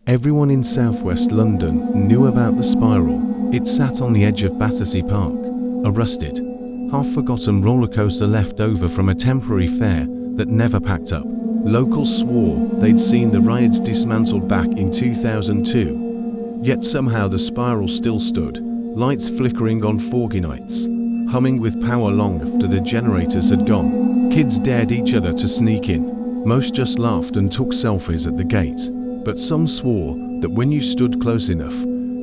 Everyone in southwest London knew about the spiral. It sat on the edge of Battersea Park, a rusted, half-forgotten roller coaster left over from a temporary fair that never packed up. Locals swore they'd seen the rides dismantled back in 2002, yet somehow the spiral still stood, lights flickering on foggy nights, humming with power long after the generators had gone. Kids dared each other to sneak in. Most just laughed and took selfies at the gate, but some swore that when you stood close enough,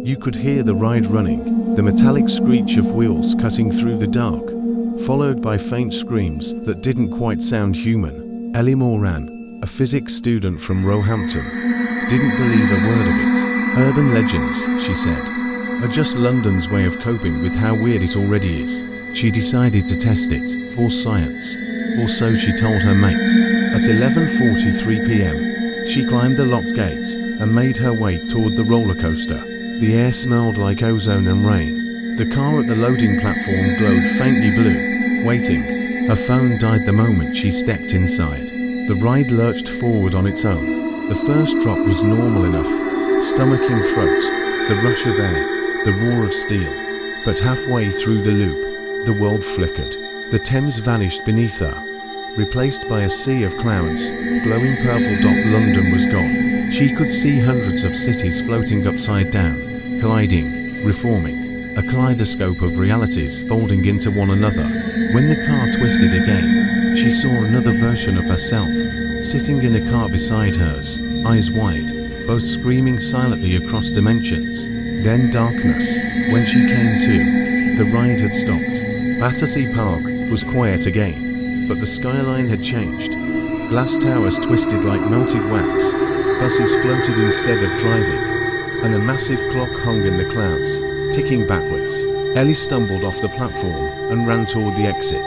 you could hear the ride running, the metallic screech of wheels cutting through the dark, followed by faint screams that didn't quite sound human. Ellie Moran, a physics student from Roehampton, didn't believe a word of it. Urban legends, she said, are just London's way of coping with how weird it already is. She decided to test it, for science, or so she told her mates. At 11:43 p.m, she climbed the locked gate and made her way toward the roller coaster. The air smelled like ozone and rain. The car at the loading platform glowed faintly blue, waiting. Her phone died the moment she stepped inside. The ride lurched forward on its own. The first drop was normal enough, stomach in throat, the rush of air, the roar of steel. But halfway through the loop, the world flickered. The Thames vanished beneath her, replaced by a sea of clouds. Glowing purple dot London was gone. She could see hundreds of cities floating upside down, colliding, reforming, a kaleidoscope of realities folding into one another. When the car twisted again, she saw another version of herself, sitting in a car beside hers, eyes wide, both screaming silently across dimensions. Then darkness. When she came to, the ride had stopped. Battersea Park was quiet again, but the skyline had changed. Glass towers twisted like melted wax, buses floated instead of driving, and a massive clock hung in the clouds, ticking backwards. Ellie stumbled off the platform and ran toward the exit,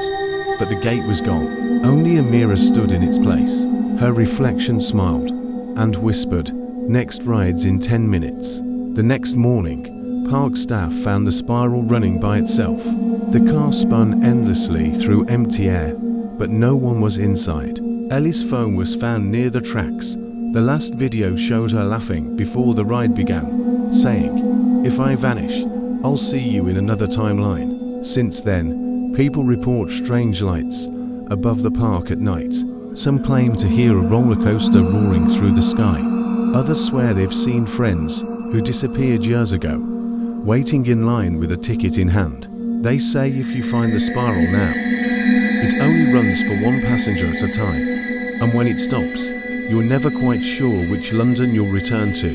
but the gate was gone. Only a mirror stood in its place. Her reflection smiled and whispered, "Next ride's in 10 minutes." The next morning, park staff found the spiral running by itself. The car spun endlessly through empty air, but no one was inside. Ellie's phone was found near the tracks. The last video showed her laughing before the ride began, saying, "If I vanish, I'll see you in another timeline." Since then, people report strange lights above the park at night. Some claim to hear a roller coaster roaring through the sky. Others swear they've seen friends who disappeared years ago, waiting in line with a ticket in hand. They say if you find the spiral now, it only runs for one passenger at a time, and when it stops, you're never quite sure which London you'll return to.